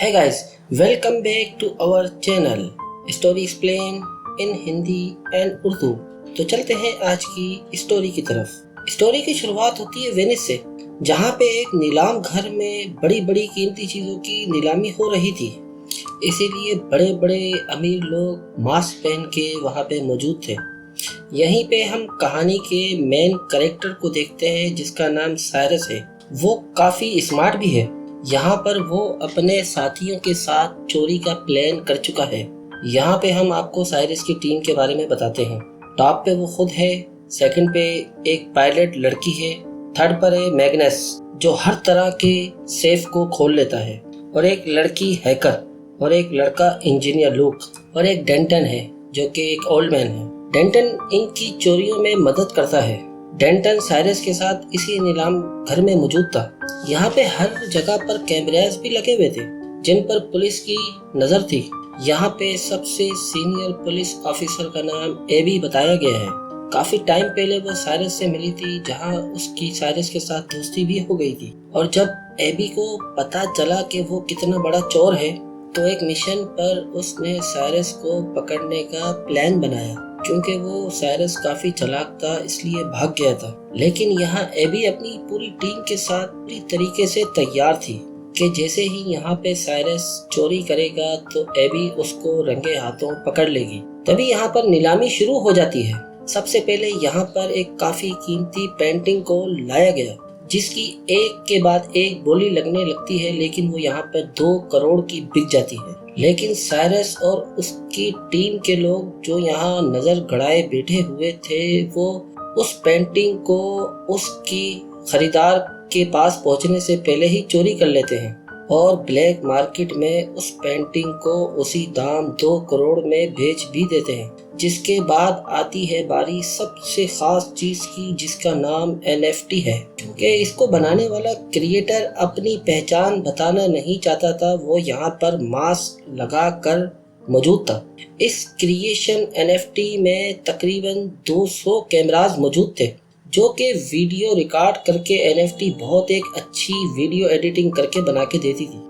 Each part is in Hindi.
Hey guys, welcome back to our channel Story Explain in Hindi and Urdu. तो चलते हैं आज की स्टोरी की तरफ। स्टोरी की शुरुआत होती है वेनिस से, जहाँ पे एक नीलाम घर में बड़ी बड़ी कीमती चीज़ों की नीलामी हो रही थी। इसीलिए बड़े बड़े अमीर लोग मास्क पहन के वहाँ पे मौजूद थे। यहीं पे हम कहानी के मेन कैरेक्टर को देखते हैं जिसका नाम साइरस है। वो काफ़ी स्मार्ट भी है। यहाँ पर वो अपने साथियों के साथ चोरी का प्लान कर चुका है। यहाँ पे हम आपको साइरस की टीम के बारे में बताते हैं। टॉप पे वो खुद है, सेकंड पे एक पायलट लड़की है, थर्ड पर है मैग्नस जो हर तरह के सेफ को खोल लेता है, और एक लड़की हैकर, और एक लड़का इंजीनियर लूक, और एक डेंटन है जो कि एक ओल्ड मैन है। डेंटन इनकी चोरियों में मदद करता है। डेंटन साइरस के साथ इसी नीलाम घर में मौजूद था। यहाँ पे हर जगह पर कैमरास भी लगे हुए थे जिन पर पुलिस की नजर थी। यहाँ पे सबसे सीनियर पुलिस ऑफिसर का नाम एबी बताया गया है। काफी टाइम पहले वो साइरस से मिली थी, जहाँ उसकी साइरस के साथ दोस्ती भी हो गई थी। और जब एबी को पता चला कि वो कितना बड़ा चोर है, तो एक मिशन पर उसने साइरस को पकड़ने का प्लान बनाया। क्योंकि वो साइरस काफी चालाक था इसलिए भाग गया था। लेकिन यहाँ एबी अपनी पूरी टीम के साथ पूरी तरीके से तैयार थी कि जैसे ही यहाँ पे साइरस चोरी करेगा तो एबी उसको रंगे हाथों पकड़ लेगी। तभी यहाँ पर नीलामी शुरू हो जाती है। सबसे पहले यहाँ पर एक काफी कीमती पेंटिंग को लाया गया जिसकी एक के बाद एक बोली लगने लगती है, लेकिन वो यहाँ पर 2 करोड़ की बिक जाती है। लेकिन साइरस और उसकी टीम के लोग जो यहाँ नजर गड़ाए बैठे हुए थे, वो उस पेंटिंग को उसकी खरीदार के पास पहुँचने से पहले ही चोरी कर लेते हैं और ब्लैक मार्केट में उस पेंटिंग को उसी दाम 2 करोड़ में बेच भी देते हैं। जिसके बाद आती है बारी सबसे खास चीज की, जिसका नाम NFT है। क्योंकि इसको बनाने वाला क्रिएटर अपनी पहचान बताना नहीं चाहता था, वो यहाँ पर मास्क लगा कर मौजूद था। इस क्रिएशन NFT में तकरीबन 200 कैमरास मौजूद थे जो कि वीडियो रिकॉर्ड करके NFT बहुत एक अच्छी वीडियो एडिटिंग करके बना के देती थी।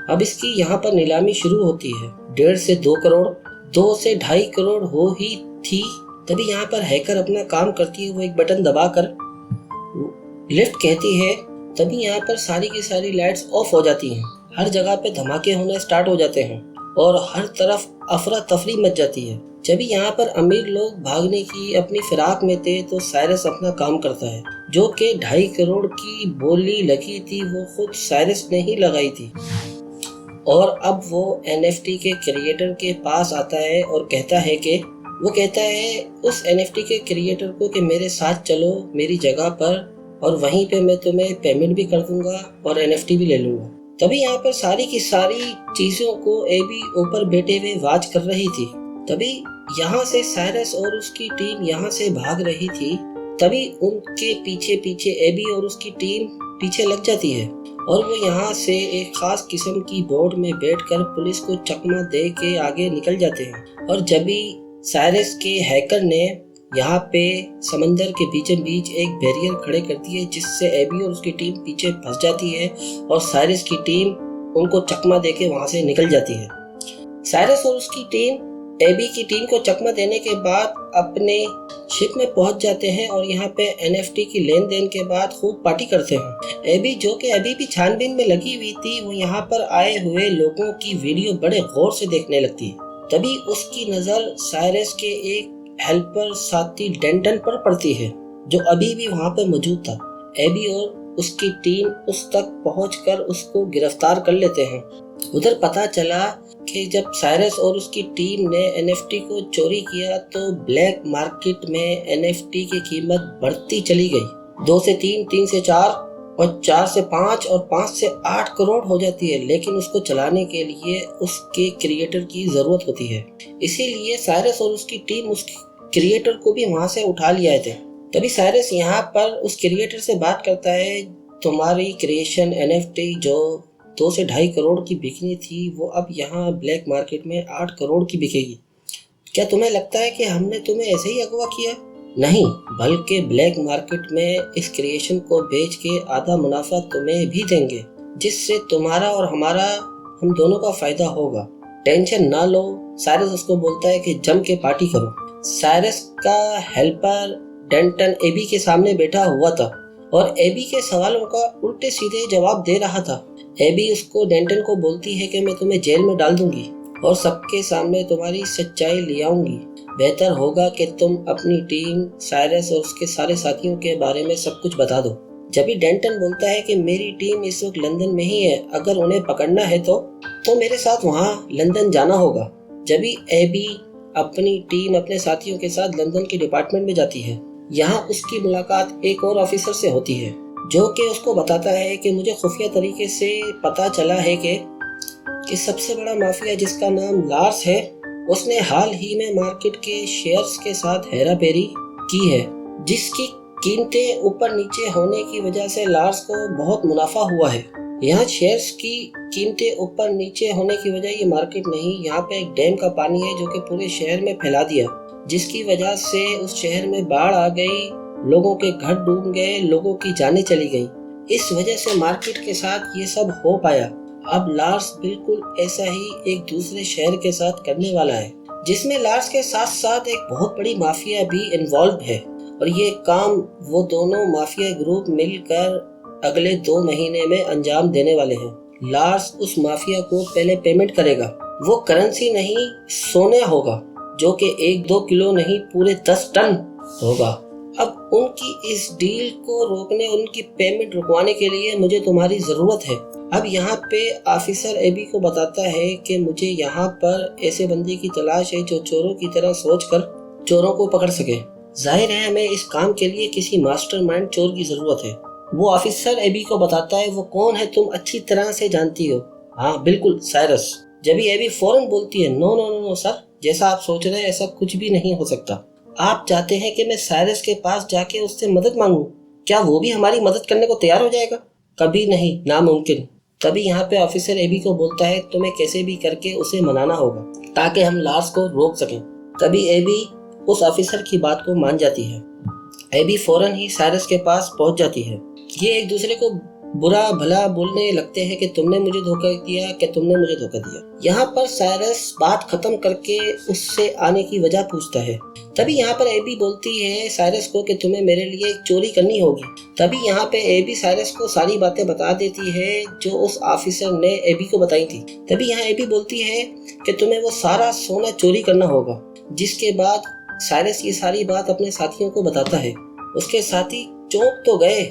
अब इसकी यहाँ पर नीलामी शुरू होती है। 1.5 से 2 करोड़, 2 से 2.5 करोड़ हो ही थी। तभी यहाँ पर हैकर अपना काम करती है। वो एक बटन दबाकर लिफ्ट कहती है। तभी यहाँ पर सारी की सारी लाइट्स ऑफ हो जाती हैं। हर जगह पे धमाके होने स्टार्ट हो जाते हैं और हर तरफ अफरा तफरी मच जाती है। जब यहाँ पर अमीर लोग भागने की अपनी फिराक में थे, तो साइरस अपना काम करता है। जो कि 2.5 करोड़ की बोली लगी थी वो खुद साइरस ने ही लगाई थी। और अब वो NFT के क्रिएटर के पास आता है और कहता है उस NFT के क्रिएटर को कि मेरे साथ चलो मेरी जगह पर, और वहीं पे मैं तुम्हें पेमेंट भी कर दूंगा और NFT भी ले लूंगा। तभी यहाँ पर सारी की सारी चीजों को एबी ऊपर बैठे हुए वाच कर रही थी। तभी यहाँ से साइरस और उसकी टीम यहाँ से भाग रही थी। तभी उनके पीछे पीछे एबी और उसकी टीम पीछे लग जाती है और वो यहाँ से एक खास किस्म की बोट में बैठकर पुलिस को चकमा दे के आगे निकल जाते हैं। और जब भी साइरस के हैकर ने यहाँ पे समंदर के बीचों बीच एक बैरियर खड़े करती है, जिससे एबी और उसकी टीम पीछे फंस जाती है और साइरस की टीम उनको चकमा दे के वहाँ से निकल जाती है। साइरस और उसकी टीम एबी की टीम को चकमा देने के बाद अपने शिप में पहुंच जाते हैं और यहाँ पे NFT की लेन देन के बाद खूब पार्टी करते हैं। एबी जो कि अभी भी छानबीन में लगी हुई थी, वो यहाँ पर आए हुए लोगों की वीडियो बड़े गौर से देखने लगती है। तभी उसकी नजर साइरस के एक हेल्पर साथी डेंटन पर पड़ती है जो अभी भी वहाँ पे मौजूद था। एबी और उसकी टीम उस तक पहुंचकर उसको गिरफ्तार कर लेते हैं। उधर पता चला कि जब साइरस और उसकी टीम ने NFT को चोरी किया तो ब्लैक मार्केट में NFT की कीमत बढ़ती चली गई। 2 से 3, 3 से 4 और 4 से 5 और 5 से 8 करोड़ हो जाती है। लेकिन उसको चलाने के लिए उसके क्रिएटर की जरूरत होती है। इसीलिए साइरस और उसकी टीम उस क्रिएटर को भी वहां से उठा लिया थे। तभी साइरस यहाँ पर उस क्रिएटर से बात करता है, तुम्हारी क्रिएशन NFT जो 2 से 2.5 करोड़ की बिकनी थी, वो अब यहाँ ब्लैक मार्केट में 8 करोड़ की बिकेगी। क्या तुम्हें लगता है कि हमने तुम्हें ऐसे ही अगवा किया? नहीं, बल्कि ब्लैक मार्केट में इस क्रिएशन को बेच के आधा मुनाफा तुम्हें भी देंगे, जिससे तुम्हारा और हम दोनों का फायदा होगा, टेंशन ना लो। साइरस उसको बोलता है कि जम के पार्टी करो। साइरस का हेल्पर डेंटन एबी के सामने बैठा हुआ था और एबी के सवालों का उल्टे सीधे जवाब दे रहा था। एबी उसको डेंटन को बोलती है कि मैं तुम्हें जेल में डाल दूंगी और सबके सामने तुम्हारी सच्चाई ले आऊंगी। बेहतर होगा कि तुम अपनी टीम, साइरस और उसके सारे साथियों के बारे में सब कुछ बता दो। जब भी डेंटन बोलता है कि मेरी टीम इस वक्त लंदन में ही है, अगर उन्हें पकड़ना है तो मेरे साथ वहाँ लंदन जाना होगा। जब भी एबी अपनी टीम अपने साथियों के साथ लंदन के डिपार्टमेंट में जाती है, यहाँ उसकी मुलाकात एक और ऑफिसर से होती है जो कि उसको बताता है कि मुझे खुफिया तरीके से पता चला है कि सबसे बड़ा माफिया जिसका नाम लार्स है, उसने हाल ही में मार्केट के शेयर्स के साथ हेराफेरी की है, जिसकी कीमतें ऊपर नीचे होने की वजह से लार्स को बहुत मुनाफा हुआ है। यहाँ शेयर्स की कीमतें ऊपर नीचे होने की वजह ये मार्केट नहीं, यहाँ पे एक डैम का पानी है जो कि पूरे शहर में फैला दिया, जिसकी वजह से उस शहर में बाढ़ आ गई, लोगों के घर डूब गए, लोगों की जानें चली गई। इस वजह से मार्केट के साथ ये सब हो पाया। अब लार्स बिल्कुल ऐसा ही एक दूसरे शहर के साथ करने वाला है, जिसमें लार्स के साथ साथ एक बहुत बड़ी माफिया भी इन्वॉल्व है और ये काम वो दोनों माफिया ग्रुप मिलकर अगले 2 महीने में अंजाम देने वाले हैं। लार्स उस माफिया को पहले पेमेंट करेगा। वो करेंसी नहीं, सोना होगा, जो कि 1-2 किलो नहीं, पूरे 10 टन होगा। अब उनकी इस डील को रोकने, उनकी पेमेंट रुकवाने के लिए मुझे तुम्हारी जरूरत है। अब यहाँ पे ऑफिसर एबी को बताता है कि मुझे यहाँ पर ऐसे बंदे की तलाश है जो चोरों की तरह सोचकर चोरों को पकड़ सके। जाहिर है हमें इस काम के लिए किसी मास्टरमाइंड चोर की जरूरत है। वो ऑफिसर एबी को बताता है वो कौन है, तुम अच्छी तरह से जानती हो। हाँ बिल्कुल, साइरस। जब एबी फौरन बोलती है no no no no sir, जैसा आप सोच रहे हैं ऐसा कुछ भी नहीं हो सकता। आप चाहते हैं कि मैं साइरस के पास जाके उससे मदद मांगूं? क्या वो भी हमारी मदद करने को तैयार हो जाएगा? कभी नहीं, नामुमकिन। तभी यहाँ पे ऑफिसर एबी को बोलता है तुम्हें कैसे भी करके उसे मनाना होगा ताकि हम लार्स को रोक सकें। तभी एबी उस ऑफिसर की बात को मान जाती है। एबी फौरन ही साइरस के पास पहुंच जाती है। ये एक दूसरे को बुरा भला बोलने लगते हैं कि तुमने मुझे धोखा दिया, कि तुमने मुझे धोखा दिया। यहाँ पर साइरस बात खत्म करके उससे आने की वजह पूछता है। तभी यहाँ पर एबी बोलती है साइरस को कि तुम्हें मेरे लिए एक चोरी करनी होगी। तभी यहाँ पे एबी साइरस को सारी बातें बता देती है जो उस ऑफिसर ने एबी को बताई थी। तभी यहाँ एबी बोलती है कि तुम्हें वो सारा सोना चोरी करना होगा, जिसके बाद साइरस ये सारी बात अपने साथियों को बताता है। उसके साथी चौंक तो गए,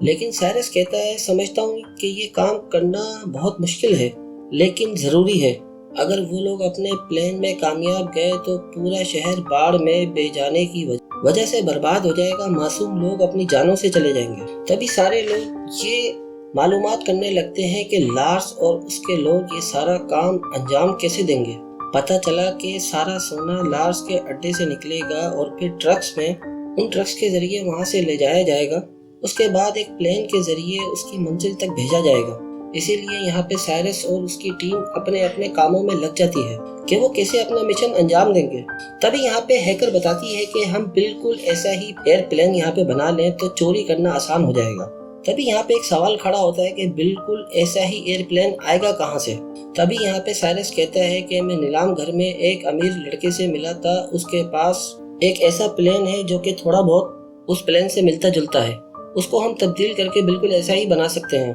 लेकिन साइरस कहता है समझता हूँ कि ये काम करना बहुत मुश्किल है लेकिन जरूरी है। अगर वो लोग अपने प्लान में कामयाब गए तो पूरा शहर बाढ़ में बह जाने की वजह से बर्बाद हो जाएगा, मासूम लोग अपनी जानों से चले जाएंगे। तभी सारे लोग ये मालूमात करने लगते हैं कि लार्स और उसके लोग ये सारा काम अंजाम कैसे देंगे। पता चला कि सारा सोना लार्स के अड्डे से निकलेगा और फिर उन ट्रक्स के जरिए वहाँ से ले जाया जाएगा। उसके बाद एक प्लेन के जरिए उसकी मंजिल तक भेजा जाएगा। इसीलिए यहाँ पे साइरस और उसकी टीम अपने अपने कामों में लग जाती है कि वो कैसे अपना मिशन अंजाम देंगे। तभी यहाँ पे हैकर बताती है कि हम बिल्कुल ऐसा ही एयरप्लेन यहाँ पे बना लें तो चोरी करना आसान हो जाएगा। तभी यहाँ पे एक सवाल खड़ा होता है कि बिल्कुल ऐसा ही एयरप्लेन आएगा कहाँ से। तभी यहाँ पे साइरस कहता है कि मैं नीलाम घर में एक अमीर लड़के से मिला था, उसके पास एक ऐसा प्लेन है जो कि थोड़ा बहुत उस प्लेन से मिलता जुलता है, उसको हम तब्दील करके बिल्कुल ऐसा ही बना सकते हैं,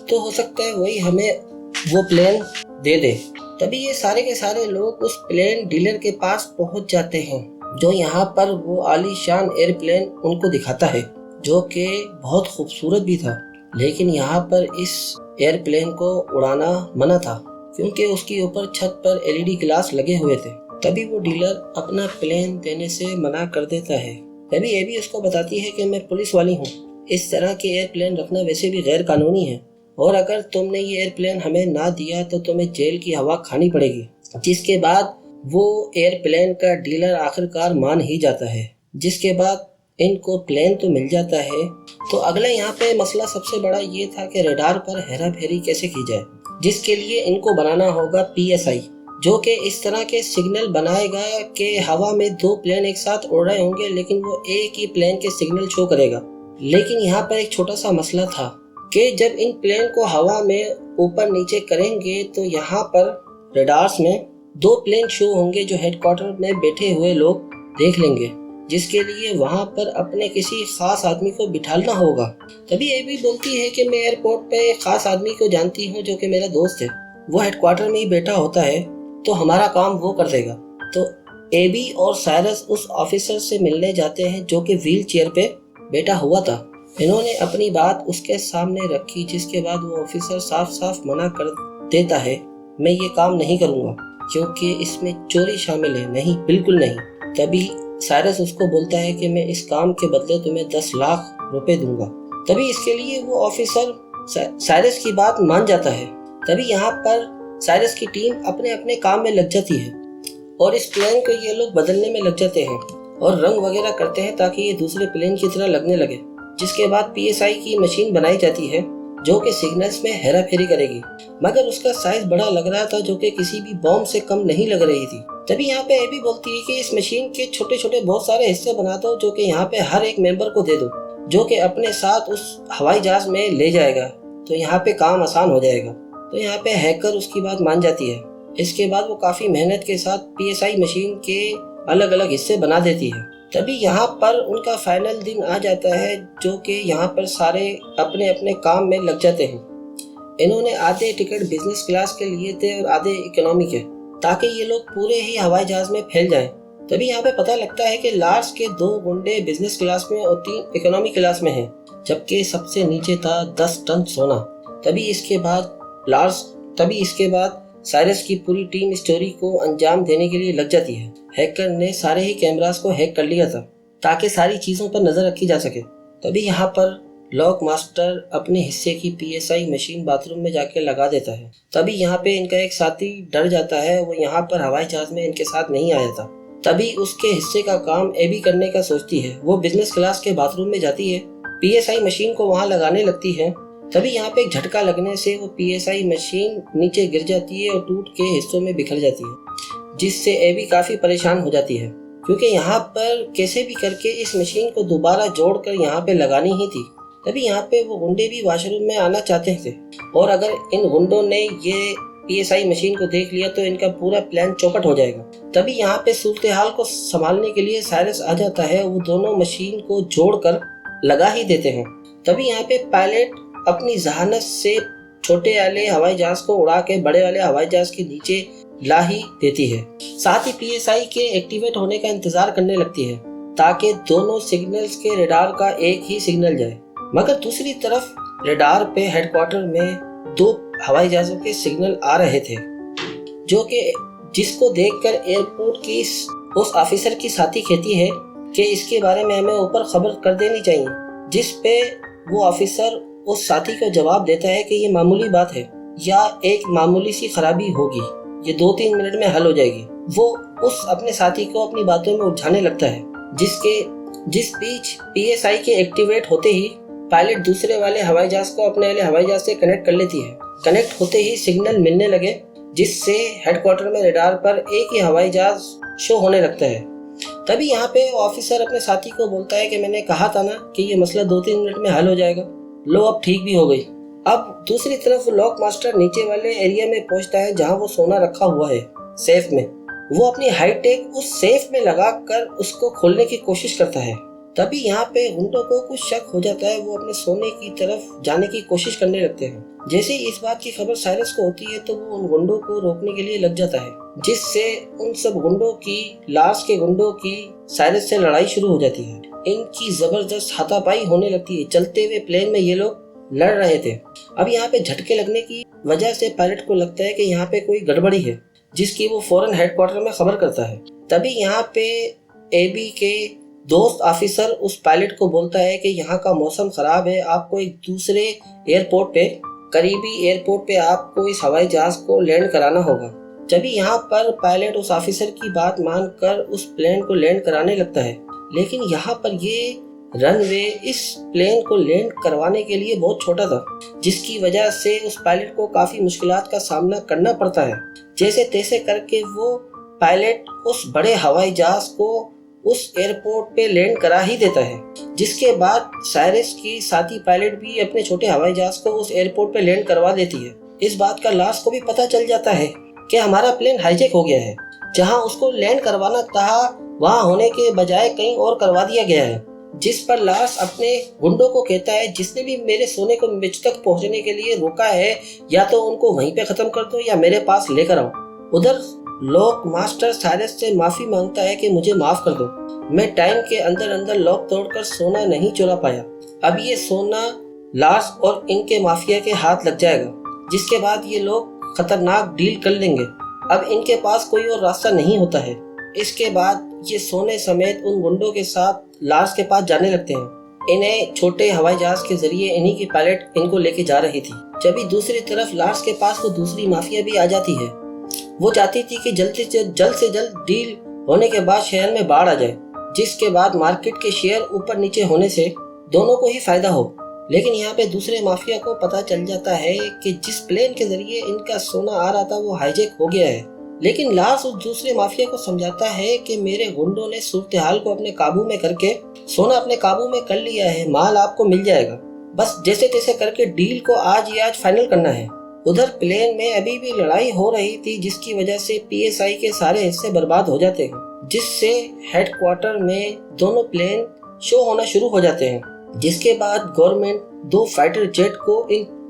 तो हो सकता है वही हमें वो प्लेन दे दे। तभी ये सारे के सारे लोग उस प्लेन डीलर के पास पहुंच जाते हैं, जो यहाँ पर वो आलीशान एयरप्लेन उनको दिखाता है, जो कि बहुत खूबसूरत भी था। लेकिन यहाँ पर इस एयरप्लेन को उड़ाना मना था क्योंकि उसके ऊपर छत पर एलईडी ग्लास लगे हुए थे। तभी वो डीलर अपना प्लेन देने से मना कर देता है। तभी एबी उसको बताती है कि मैं पुलिस वाली हूँ, इस तरह के एयरप्लेन रखना वैसे भी गैर कानूनी है और अगर तुमने ये एयरप्लेन हमें ना दिया तो तुम्हें जेल की हवा खानी पड़ेगी। जिसके बाद वो एयरप्लेन का डीलर आखिरकार मान ही जाता है, जिसके बाद इनको प्लेन तो मिल जाता है। तो अगला यहाँ पे मसला सबसे बड़ा ये था कि रडार पर हेरा फेरी कैसे की जाए, जिसके लिए इनको बनाना होगा PSI, जो कि इस तरह के सिग्नल बनाएगा कि हवा में 2 प्लेन एक साथ उड़ रहे होंगे लेकिन वो एक ही प्लेन के सिग्नल शो करेगा। लेकिन यहाँ पर एक छोटा सा मसला था कि जब इन प्लेन को हवा में ऊपर नीचे करेंगे तो यहाँ पर रडार्स में 2 प्लेन शो होंगे जो हेडक्वार्टर में बैठे हुए लोग देख लेंगे, जिसके लिए वहाँ पर अपने किसी खास आदमी को बिठाना होगा। तभी एबी बोलती है कि मैं एयरपोर्ट पे एक खास आदमी को जानती हूँ जो कि मेरा दोस्त है, वो हेडक्वार्टर में ही बैठा होता है, तो हमारा काम वो कर देगा। तो एबी और साइरस उस ऑफिसर से मिलने जाते हैं जो कि व्हील चेयर पे बैठा हुआ था। इन्होंने अपनी बात उसके सामने रखी, जिसके बाद वो ऑफिसर साफ साफ मना कर देता है, मैं ये काम नहीं करूँगा क्योंकि इसमें चोरी शामिल है। नहीं, बिल्कुल नहीं। तभी साइरस उसको बोलता है कि मैं इस काम के बदले तुम्हें 10 लाख रुपए दूंगा। तभी इसके लिए वो ऑफिसर साइरस की बात मान जाता है। तभी यहाँ पर साइरस की टीम अपने अपने काम में लग जाती है और इस प्लेन को ये लोग बदलने में लग जाते हैं और रंग वगैरह करते हैं ताकि ये दूसरे प्लेन की तरह लगने लगे। जिसके बाद PSI की मशीन बनाई जाती है जो कि सिग्नल्स में हेरा फेरी करेगी, मगर उसका साइज बड़ा लग रहा था जो कि किसी भी बॉम्ब से कम नहीं लग रही थी। तभी यहाँ पे एबी बोलती है कि इस मशीन के छोटे छोटे बहुत सारे हिस्से बना दो जो कि यहाँ पे हर एक मेंबर को दे दो, जो कि अपने साथ उस हवाई जहाज में ले जाएगा, तो यहाँ पे काम आसान हो जाएगा। तो यहाँ पे हैकर उसकी बात मान जाती है। इसके बाद वो काफी मेहनत के साथ PSI मशीन के अलग अलग हिस्से बना देती है। तभी यहाँ पर उनका फाइनल दिन आ जाता है जो कि यहाँ पर सारे अपने अपने काम में लग जाते हैं। इन्होंने आधे टिकट बिजनेस क्लास के लिए थे और आधे इकोनॉमी के, ताकि ये लोग पूरे ही हवाई जहाज में फैल जाएं। तभी यहाँ पे पता लगता है कि लार्स के 2 गुंडे बिजनेस क्लास में और 3 इकोनॉमी क्लास में हैं, जबकि सबसे नीचे था 10 टन सोना। तभी इसके बाद साइरस की पूरी टीम स्टोरी को अंजाम देने के लिए लग जाती है। हैकर ने सारे ही कैमरास को हैक कर लिया था ताकि सारी चीजों पर नजर रखी जा सके। तभी यहाँ पर लॉक मास्टर अपने हिस्से की PSI मशीन बाथरूम में जाके लगा देता है। तभी यहाँ पे इनका एक साथी डर जाता है, वो यहाँ पर हवाई जहाज में इनके साथ नहीं आया था। तभी उसके हिस्से का काम एबी करने का सोचती है। वो बिजनेस क्लास के बाथरूम में जाती है, PSI मशीन को वहाँ लगाने लगती है। तभी यहाँ पे एक झटका लगने से वो PSI मशीन नीचे गिर जाती है और टूट के हिस्सों में बिखर जाती है, जिससे एबी काफी परेशान हो जाती है क्योंकि यहाँ पर कैसे भी करके इस मशीन को दोबारा जोड़कर यहाँ पे लगानी ही थी। तभी यहाँ पे वो गुंडे भी वॉशरूम में आना चाहते थे और अगर इन गुंडों ने ये PSI मशीन को देख लिया तो इनका पूरा प्लान चौपट हो जाएगा। तभी यहाँ पे सूरत हाल को संभालने के लिए साइरस आ जाता है। वो दोनों मशीन को जोड़कर लगा ही देते हैं। तभी यहाँ पे पायलट अपनी जहानत से छोटे वाले हवाई जहाज को उड़ा के बड़े वाले हवाई जहाज के नीचे ला ही देती है। साथ ही PSI के एक्टिवेट होने का इंतजार करने लगती है ताकि दोनों सिग्नल्स के रडार का एक ही सिग्नल जाए। मगर दूसरी तरफ रडार पे हेडक्वार्टर में 2 हवाई जहाजों के सिग्नल आ रहे थे, जो कि जिसको देखकर एयरपोर्ट की उस ऑफिसर की साथी कहती है कि इसके बारे में हमें ऊपर खबर कर देनी चाहिए, जिस पे वो ऑफिसर उस साथी को जवाब देता है कि ये मामूली बात है या एक मामूली सी खराबी होगी, ये 2-3 मिनट में हल हो जाएगी। वो उस अपने साथी को अपनी बातों में उलझाने लगता है, जिस बीच PSI के एक्टिवेट होते ही पायलट दूसरे वाले हवाई जहाज को अपने वाले हवाई जहाज से कनेक्ट कर लेती है। कनेक्ट होते ही सिग्नल मिलने लगे, जिससे हेडक्वार्टर में रडार पर एक ही हवाई जहाज शो होने लगता है। तभी यहाँ पे ऑफिसर अपने साथी को बोलता है कि मैंने कहा था ना कि ये मसला 2-3 मिनट में हल हो जाएगा, लो अब ठीक भी हो गई। अब दूसरी तरफ लॉक मास्टर नीचे वाले एरिया में पहुंचता है जहाँ वो सोना रखा हुआ है सेफ में। वो अपनी हाईटेक उस सेफ में लगा कर उसको खोलने की कोशिश करता है। तभी यहाँ पे गुंडों को कुछ शक हो जाता है, वो अपने सोने की तरफ जाने की कोशिश करने लगते हैं। जैसे ही इस बात की खबर साइरस को होती है तो वो उन गुंडों को रोकने के लिए लग जाता है, जिससे उन सब गुंडों की लार्स के गुंडों की साइरस से लड़ाई शुरू हो जाती है। इनकी जबरदस्त हाथापाई होने लगती है। चलते हुए प्लेन में ये लोग लड़ रहे थे। अब यहाँ पे झटके लगने की वजह से पायलट को लगता है कि यहाँ पे कोई गड़बड़ी है, जिसकी वो फौरन हेडक्वार्टर में खबर करता है। तभी यहाँ पे एबी के दोस्त ऑफिसर उस पायलट को बोलता है कि यहाँ का मौसम खराब है, आपको एक दूसरे एयरपोर्ट पे, करीबी एयरपोर्ट पे आपको इस हवाई जहाज को लैंड कराना होगा। तभी यहाँ पर पायलट उस ऑफिसर की बात मानकर उस प्लेन को लैंड कराने लगता है, लेकिन यहाँ पर ये रनवे इस प्लेन को लैंड करवाने के लिए बहुत छोटा था, जिसकी वजह से उस पायलट को काफी मुश्किलात का सामना करना पड़ता है। जैसे तैसे करके वो पायलट उस बड़े हवाई जहाज को उस एयरपोर्ट पे लैंड करा ही देता है, जिसके बाद साइरस की साथी पायलट भी अपने छोटे हवाई जहाज को उस एयरपोर्ट पे लैंड करवा देती है। इस बात का लार्स को भी पता चल जाता है कि हमारा प्लेन हाईजैक हो गया है। जहां उसको लैंड करवाना था वहां होने के बजाय कहीं और करवा दिया गया है, जिस पर लार्स अपने गुंडों को कहता है, जिसने भी मेरे सोने को मुझ तक पहुंचने के लिए रोका है, या तो उनको वहीं पे खत्म कर दो या मेरे पास लेकर आओ। उधर लॉक मास्टर साइरस से माफी मांगता है कि मुझे माफ कर दो, मैं टाइम के अंदर अंदर लॉक तोड़कर सोना नहीं चुरा पाया। अब ये सोना लार्स और इनके माफिया के हाथ लग जाएगा, जिसके बाद ये लोग खतरनाक डील कर लेंगे। अब इनके पास कोई और रास्ता नहीं होता है। इसके बाद ये सोने समेत उन गुंडों के साथ लार्स के पास जाने लगते हैं। इन्हें छोटे हवाई जहाज के जरिए इन्हीं की पायलट इनको लेके जा रही थी। जब दूसरी तरफ लार्स के पास वो दूसरी माफिया भी आ जाती है। वो चाहती थी कि जल्द से जल्द डील होने के बाद शहर में बाढ़ आ जाए, जिसके बाद मार्केट के शेयर ऊपर नीचे होने से दोनों को ही फायदा हो। लेकिन यहाँ पे दूसरे माफिया को पता चल जाता है कि जिस प्लेन के जरिए इनका सोना आ रहा था वो हाईजैक हो गया है। लेकिन लार्स उस दूसरे माफिया को समझाता है कि मेरे गुंडों ने सूरत-ए-हाल को अपने काबू में करके सोना अपने काबू में कर लिया है, माल आपको मिल जाएगा, बस जैसे तैसे करके डील को आज ही आज फाइनल करना है। उधर प्लेन में अभी भी लड़ाई हो रही थी, जिसकी वजह से PSI के सारे हिस्से बर्बाद हो जाते हैं, जिससे हेडक्वार्टर में दोनों प्लेन शो होना शुरू हो जाते हैं। जिसके बाद गवर्नमेंट 2 फाइटर जेट को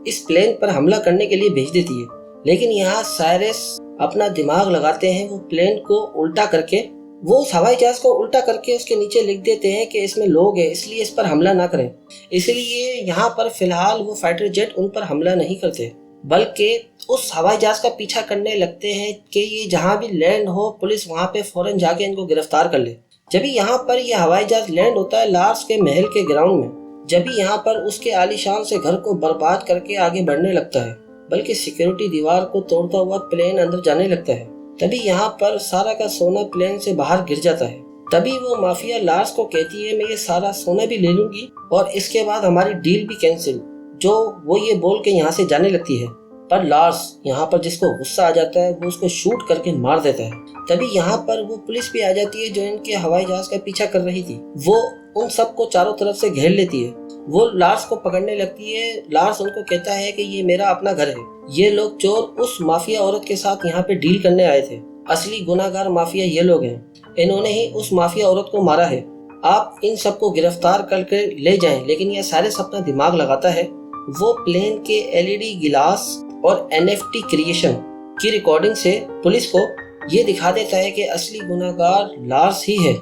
इस प्लेन पर हमला करने के लिए भेज देती है। लेकिन यहाँ साइरस अपना दिमाग लगाते हैं, वो प्लेन को उल्टा करके, वो उस हवाई जहाज को उल्टा करके उसके नीचे लिख देते हैं कि इसमें लोग हैं, इसलिए इस पर हमला ना करें। इसलिए यहाँ पर फिलहाल वो फाइटर जेट उन पर हमला नहीं करते, बल्कि उस हवाई जहाज का पीछा करने लगते हैं कि ये जहाँ भी लैंड हो पुलिस वहाँ पे फौरन जाके इनको गिरफ्तार कर ले। जब यहाँ पर यह हवाई जहाज लैंड होता है लार्स के महल के ग्राउंड में, जब यहाँ पर उसके आलीशान से घर को बर्बाद करके आगे बढ़ने लगता है, बल्कि सिक्योरिटी दीवार को तोड़ता हुआ प्लेन अंदर जाने लगता है। तभी यहाँ पर सारा का सोना प्लेन से बाहर गिर जाता है। तभी वो माफिया लार्स को कहती है, मैं ये सारा सोना भी ले लूंगी और इसके बाद हमारी डील भी कैंसिल, जो वो ये बोल के यहाँ से जाने लगती है। पर लार्स यहाँ पर जिसको गुस्सा आ जाता है वो उसको शूट करके मार देता है। तभी यहाँ पर वो पुलिस भी आ जाती है जो इनके हवाई जहाज का पीछा कर रही थी। वो उन सबको चारों तरफ से घेर लेती है। वो लार्स को पकड़ने लगती है। लार्स उनको कहता है कि ये मेरा अपना घर है, ये लोग चोर उस माफिया औरत के साथ यहाँ पे डील करने आए थे, असली गुनाहगार माफिया ये लोग हैं, इन्होंने ही उस माफिया औरत को मारा है, आप इन सबको गिरफ्तार करके ले जाएं। लेकिन ये सारे अपना दिमाग लगाता है। वो प्लेन के LED गिलास और NFT क्रिएशन की रिकॉर्डिंग से पुलिस को ये दिखा देता है कि असली गुनाहगार लार्स ही है।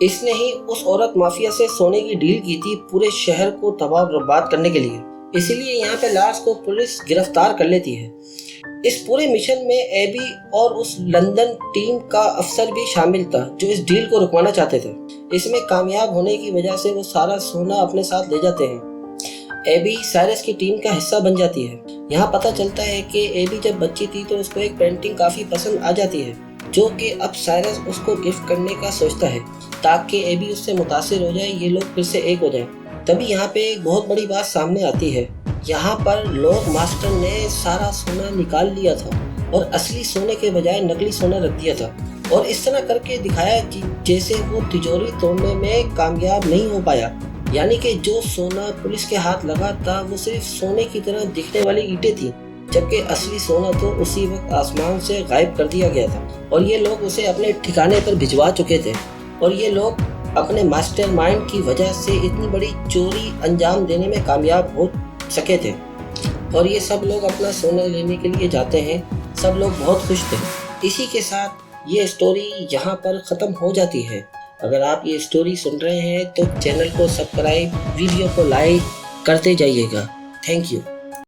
इसने ही उस औरत माफिया से सोने की डील की थी पूरे शहर को तबाह बर्बाद करने के लिए। इसीलिए यहाँ पे लार्स को पुलिस गिरफ्तार कर लेती है। इस पूरे मिशन में एबी और उस लंदन टीम का अफसर भी शामिल था जो इस डील को रुकवाना चाहते थे। इसमें कामयाब होने की वजह से वो सारा सोना अपने साथ ले जाते हैं। एबी साइरस की टीम का हिस्सा बन जाती है। यहाँ पता चलता है कि एबी जब बच्ची थी तो उसको एक पेंटिंग काफी पसंद आ जाती है, जो कि अब साइरस उसको गिफ्ट करने का सोचता है ताकि एबी उससे मुतासिर हो जाए, ये लोग फिर से एक हो जाएं। तभी यहाँ पे एक बहुत बड़ी बात सामने आती है। यहाँ पर लॉक मास्टर ने सारा सोना निकाल लिया था और असली सोने के बजाय नकली सोना रख दिया था, और इस तरह करके दिखाया कि जैसे वो तिजोरी तोड़ने में कामयाब नहीं हो पाया। यानी कि जो सोना पुलिस के हाथ लगा था वो सिर्फ सोने की तरह दिखने वाली ईंटें थी, जबकि असली सोना तो उसी वक्त आसमान से गायब कर दिया गया था और ये लोग उसे अपने ठिकाने पर भिजवा चुके थे। और ये लोग अपने मास्टरमाइंड की वजह से इतनी बड़ी चोरी अंजाम देने में कामयाब हो सके थे। और ये सब लोग अपना सोना लेने के लिए जाते हैं। सब लोग बहुत खुश थे। इसी के साथ ये स्टोरी यहाँ पर ख़त्म हो जाती है। अगर आप ये स्टोरी सुन रहे हैं तो चैनल को सब्सक्राइब, वीडियो को लाइक करते जाइएगा। Thank you.